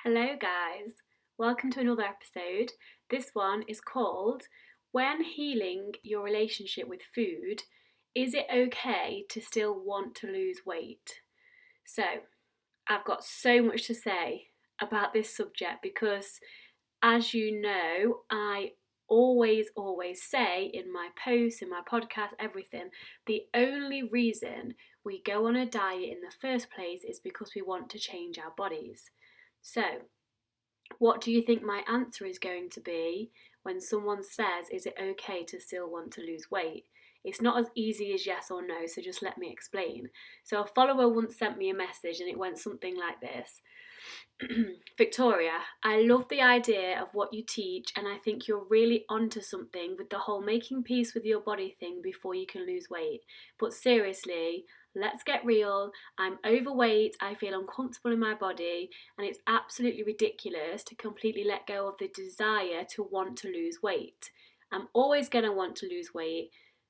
Hello, guys. Welcome to another episode. This one is called When Healing Your Relationship with Food, Is It Okay to Still Want to Lose Weight? So, I've got so much to say about this subject because, as you know, I always say in my posts, in my podcast, everything, the only reason we go on a diet in the first place is because we want to change our bodies. So, what do you think my answer is going to be when someone says, is it okay to still want to lose weight? It's not as easy as yes or no, so just let me explain. So, a follower once sent me a message and it went something like this. Victoria, I love the idea of what you teach, and I think you're really onto something with the whole making peace with your body thing before you can lose weight. But seriously, let's get real. I'm overweight, I feel uncomfortable in my body, and it's absolutely ridiculous to completely let go of the desire to want to lose weight. I'm always going to want to lose weight,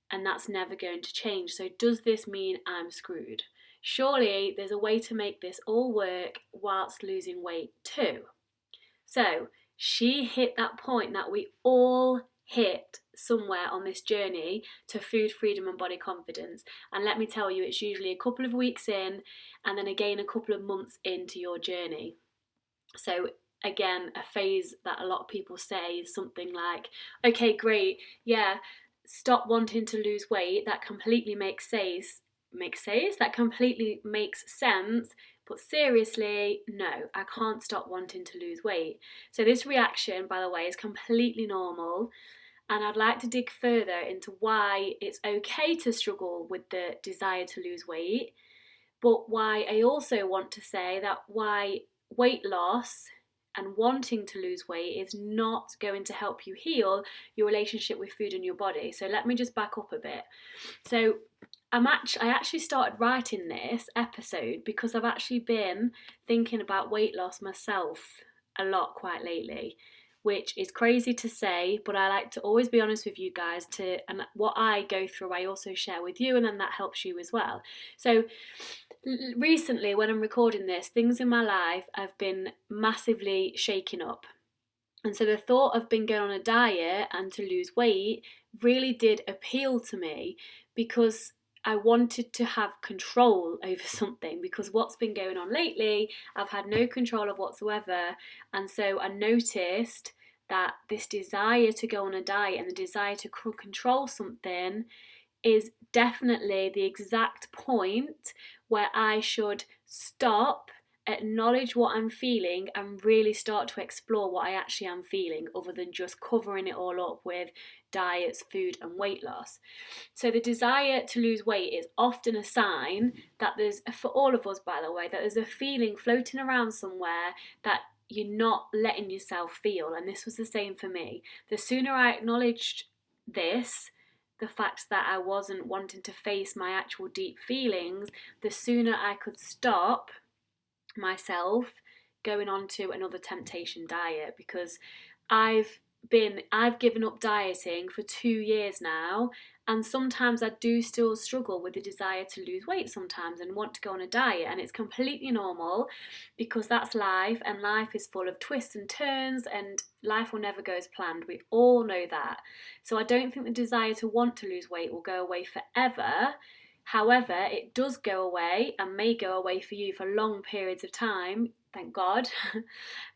and that's never going to change. So, does this mean I'm screwed? Surely there's a way to make this all work whilst losing weight too. So she hit that point that we all hit somewhere on this journey to food freedom and body confidence. And let me tell you, it's usually a couple of weeks in and then again a couple of months into your journey. So again, a phase that a lot of people say is something like, okay, great, yeah, stop wanting to lose weight. That completely makes sense. That completely makes sense. But seriously, no, I can't stop wanting to lose weight. So this reaction, by the way, is completely normal. And I'd like to dig further into why it's okay to struggle with the desire to lose weight, but why I also want to say that why weight loss and wanting to lose weight is not going to help you heal your relationship with food and your body. So let me just back up a bit. So I actually started writing this episode because I've actually been thinking about weight loss myself a lot quite lately, which is crazy to say, but I like to always be honest with you guys and what I go through I also share with you, and then that helps you as well. So recently when I'm recording this, things in my life have been massively shaken up. And so the thought of being going on a diet and to lose weight really did appeal to me because I wanted to have control over something, because what's been going on lately, I've had no control of whatsoever. And so I noticed that this desire to go on a diet and the desire to control something is definitely the exact point where I should stop, acknowledge what I'm feeling, and really start to explore what I actually am feeling, other than just covering it all up with diets, food, and weight loss. So, the desire to lose weight is often a sign that there's, for all of us by the way, that there's a feeling floating around somewhere that you're not letting yourself feel. And this was the same for me. The sooner I acknowledged this, the fact that I wasn't wanting to face my actual deep feelings, the sooner I could stop myself going on to another temptation diet. Because I've given up dieting for 2 years now, and sometimes I do still struggle with the desire to lose weight sometimes and want to go on a diet, and it's completely normal because that's life, and life is full of twists and turns, and life will never go as planned. We all know that. So I don't think the desire to want to lose weight will go away forever. However, it does go away and may go away for you for long periods of time, thank God,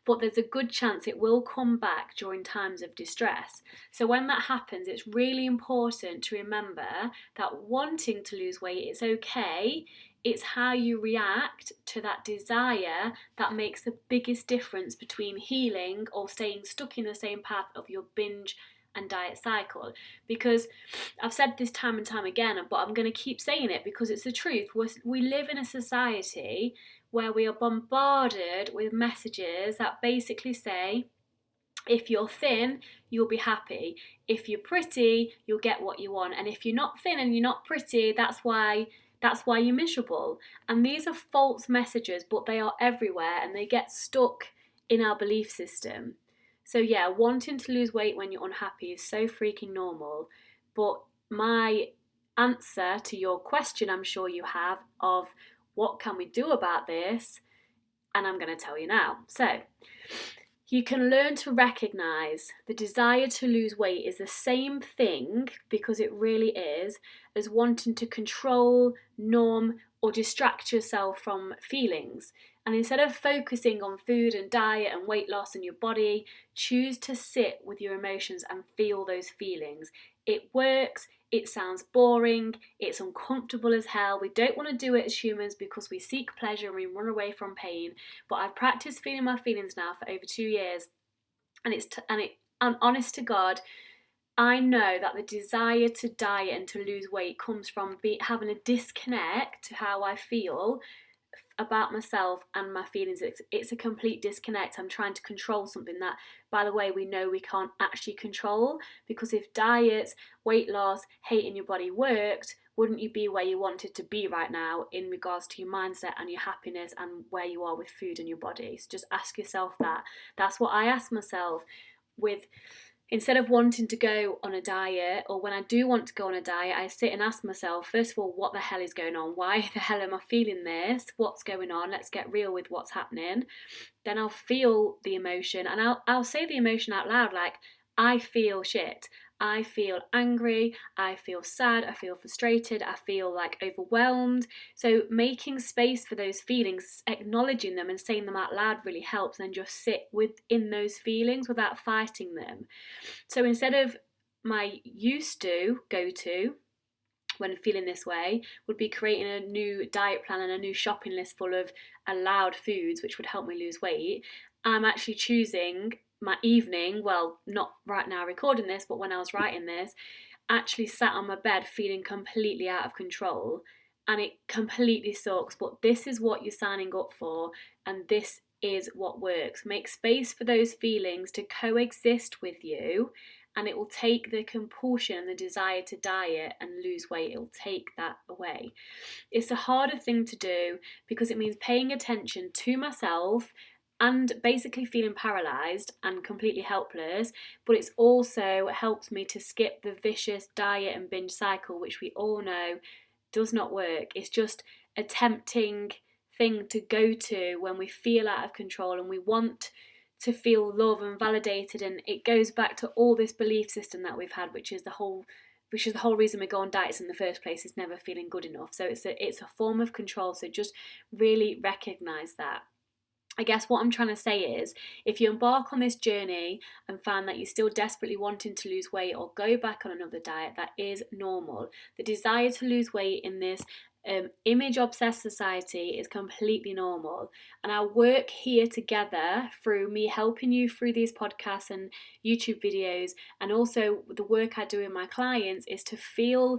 but there's a good chance it will come back during times of distress. So when that happens, it's really important to remember that wanting to lose weight is okay. It's how you react to that desire that makes the biggest difference between healing or staying stuck in the same path of your binge and diet cycle. Because I've said this time and time again, but I'm going to keep saying it because it's the truth. We live in a society where we are bombarded with messages that basically say, if you're thin, you'll be happy. If you're pretty, you'll get what you want. And if you're not thin and you're not pretty, that's why you're miserable. And these are false messages, but they are everywhere and they get stuck in our belief system. So yeah, wanting to lose weight when you're unhappy is so freaking normal. But my answer to your question, I'm sure you have, of what can we do about this, And I'm going to tell you now. So, you can learn to recognize the desire to lose weight is the same thing, because it really is, as wanting to control, numb, or distract yourself from feelings. And instead of focusing on food and diet and weight loss and your body, choose to sit with your emotions and feel those feelings. It works. It sounds boring. It's uncomfortable as hell. We don't want to do it as humans because we seek pleasure and we run away from pain. But I've practiced feeling my feelings now for over 2 years, and I'm honest to God, I know that the desire to diet and to lose weight comes from having a disconnect to how I feel about myself and my feelings. It's a complete disconnect. I'm trying to control something that, by the way, we know we can't actually control, because if diets, weight loss, hating your body worked, wouldn't you be where you wanted to be right now in regards to your mindset and your happiness and where you are with food and your body? So just ask yourself that. That's what I ask myself with. Instead of wanting to go on a diet, or when I do want to go on a diet, I sit and ask myself, first of all, what the hell is going on? Why the hell am I feeling this? What's going on? Let's get real with what's happening. Then I'll feel the emotion, and I'll say the emotion out loud, like, I feel shit. I feel angry, I feel sad, I feel frustrated, I feel like overwhelmed. So making space for those feelings, acknowledging them and saying them out loud really helps. And just sit within those feelings without fighting them. So instead of my used to go to when feeling this way would be creating a new diet plan and a new shopping list full of allowed foods which would help me lose weight, I'm actually choosing my evening, well, not right now recording this, but when I was writing this, actually sat on my bed feeling completely out of control. And it completely sucks, but this is what you're signing up for, and this is what works. Make space for those feelings to coexist with you, and it will take the compulsion and the desire to diet and lose weight, it will take that away. It's a harder thing to do because it means paying attention to myself and basically feeling paralysed and completely helpless, but it's also helped me to skip the vicious diet and binge cycle, which we all know does not work. It's just a tempting thing to go to when we feel out of control and we want to feel love and validated, and it goes back to all this belief system that we've had, which is the whole reason we go on diets in the first place, is never feeling good enough. So it's a form of control. So just really recognise that. I guess what I'm trying to say is, if you embark on this journey and find that you're still desperately wanting to lose weight or go back on another diet, that is normal. The desire to lose weight in this image-obsessed society is completely normal. And our work here together, through me helping you through these podcasts and YouTube videos, and also the work I do with my clients, is to feel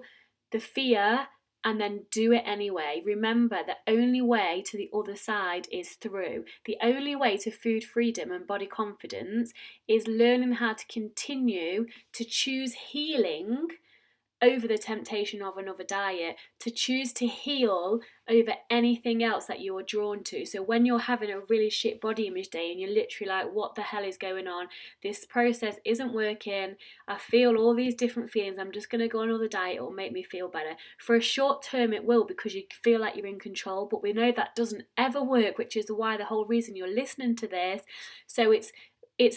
the fear and then do it anyway. Remember, the only way to the other side is through. The only way to food freedom and body confidence is learning how to continue to choose healing over the temptation of another diet, to choose to heal over anything else that you are drawn to. So when you're having a really shit body image day and you're literally like, what the hell is going on? This process isn't working. I feel all these different feelings. I'm just going to go on another diet. It will make me feel better. For a short term it will, because you feel like you're in control, but we know that doesn't ever work, which is why the whole reason you're listening to this. So it's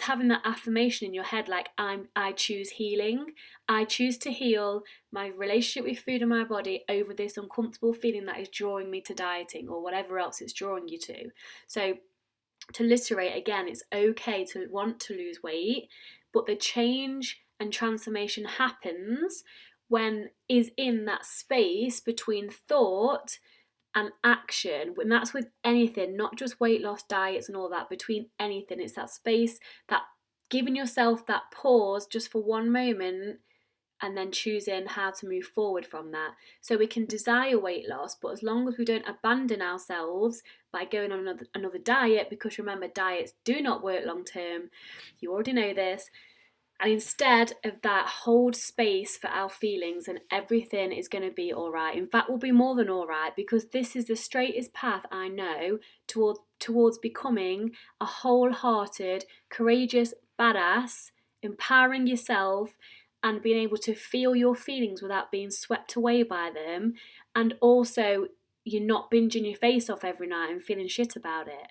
having that affirmation in your head, like, I choose healing. I choose to heal my relationship with food and my body over this uncomfortable feeling that is drawing me to dieting or whatever else it's drawing you to. So to reiterate again, it's okay to want to lose weight, but the change and transformation happens when is in that space between thought and action. And that's with anything, not just weight loss diets and all that, between anything. It's that space, that giving yourself that pause just for one moment and then choosing how to move forward from that. So we can desire weight loss, but as long as we don't abandon ourselves by going on another diet, because remember, diets do not work long term, you already know this, and instead of that, hold space for our feelings, and everything is going to be all right. In fact, will be more than all right, because this is the straightest path I know towards becoming a wholehearted, courageous badass, empowering yourself and being able to feel your feelings without being swept away by them. And also, you're not binging your face off every night and feeling shit about it.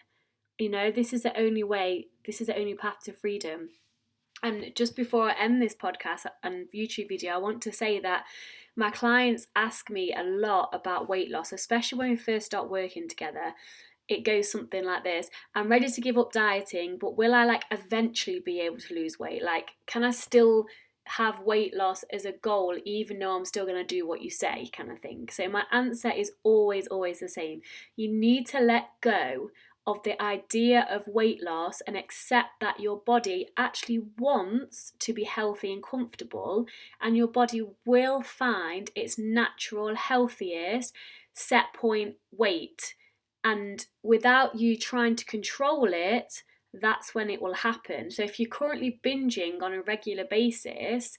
this is the only way, this is the only path to freedom. And just before I end this podcast and YouTube video, I want to say that my clients ask me a lot about weight loss, especially when we first start working together. It goes something like this: I'm ready to give up dieting, but will I eventually be able to lose weight? Can I still have weight loss as a goal even though I'm still going to do what you say, kind of thing? So my answer is always the same. You need to let go of the idea of weight loss and accept that your body actually wants to be healthy and comfortable, and your body will find its natural healthiest set point weight. And without you trying to control it, that's when it will happen. So if you're currently binging on a regular basis,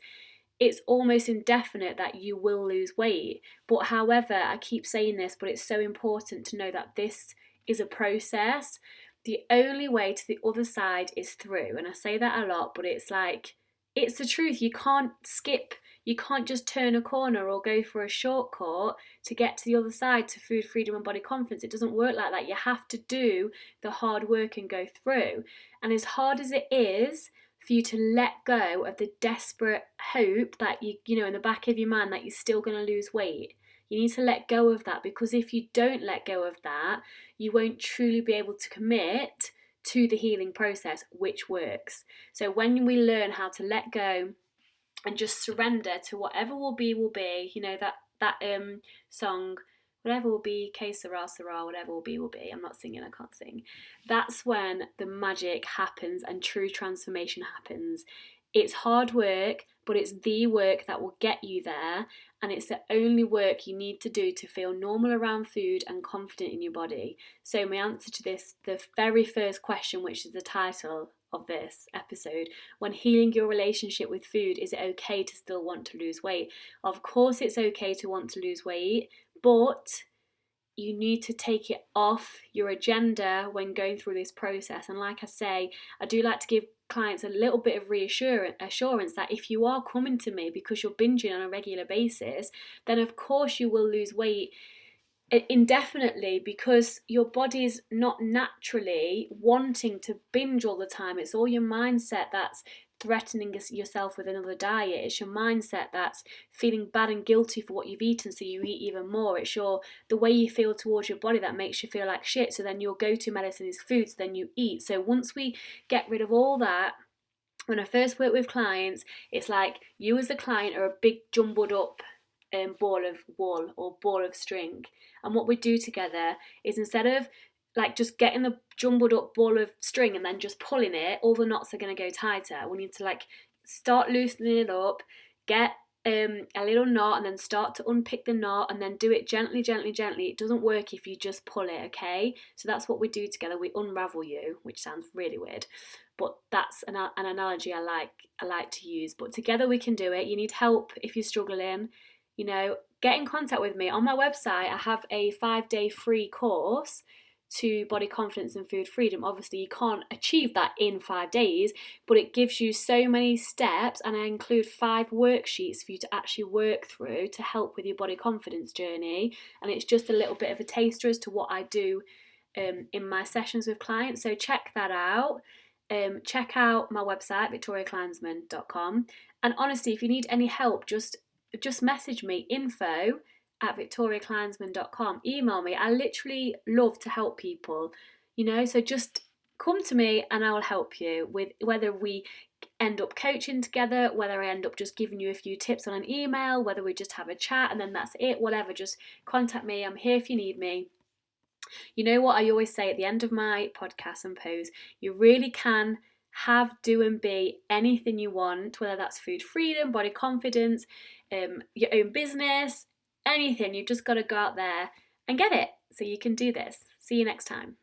it's almost indefinite that you will lose weight. But however, I keep saying this, but it's so important to know that this is a process. The only way to the other side is through. And I say that a lot, but it's the truth. You can't skip, you can't just turn a corner or go for a shortcut to get to the other side, to food freedom and body confidence. It doesn't work like that. You have to do the hard work and go through. And as hard as it is for you to let go of the desperate hope that you in the back of your mind that you're still going to lose weight, you need to let go of that, because if you don't let go of that, you won't truly be able to commit to the healing process, which works. So when we learn how to let go and just surrender to whatever will be, that song, whatever will be, que sera, sera, whatever will be, will be. I'm not singing, I can't sing. That's when the magic happens and true transformation happens. It's hard work, but it's the work that will get you there, and it's the only work you need to do to feel normal around food and confident in your body. So my answer to this, the very first question, which is the title of this episode, when healing your relationship with food, is it okay to still want to lose weight? Of course it's okay to want to lose weight, but you need to take it off your agenda when going through this process. And like I say, I do like to give clients a little bit of assurance that if you are coming to me because you're binging on a regular basis, then of course you will lose weight indefinitely, because your body's not naturally wanting to binge all the time. It's all your mindset that's threatening yourself with another diet. It's your mindset that's feeling bad and guilty for what you've eaten, so you eat even more. It's the way you feel towards your body that makes you feel like shit, so then your go-to medicine is food, so then you eat. So once we get rid of all that, when I first work with clients, it's like you as a client are a big jumbled up ball of wool or ball of string. And what we do together is, instead of just getting the jumbled up ball of string and then just pulling it, all the knots are going to go tighter. We need to start loosening it up, get a little knot, and then start to unpick the knot, and then do it gently. It doesn't work if you just pull it, okay? So that's what we do together. We unravel you, which sounds really weird, but that's an analogy I like to use. But together we can do it. You need help if you're struggling. Get in contact with me. On my website, I have a 5-day free course to body confidence and food freedom. Obviously, you can't achieve that in 5 days, but it gives you so many steps, and I include 5 worksheets for you to actually work through to help with your body confidence journey. And it's just a little bit of a taster as to what I do in my sessions with clients. So check that out. Check out my website, victoriakleinsman.com. And honestly, if you need any help, just message me, info@victoriakleinsman.com. Email me. I literally love to help people, so just come to me and I will help you with whether we end up coaching together, whether I end up just giving you a few tips on an email, whether we just have a chat and then that's it, whatever. Just contact me. I'm here if you need me. You know what I always say at the end of my podcast and posts, you really can have, do and be anything you want, whether that's food freedom, body confidence, your own business, anything. You've just got to go out there and get it. So you can do this. See you next time.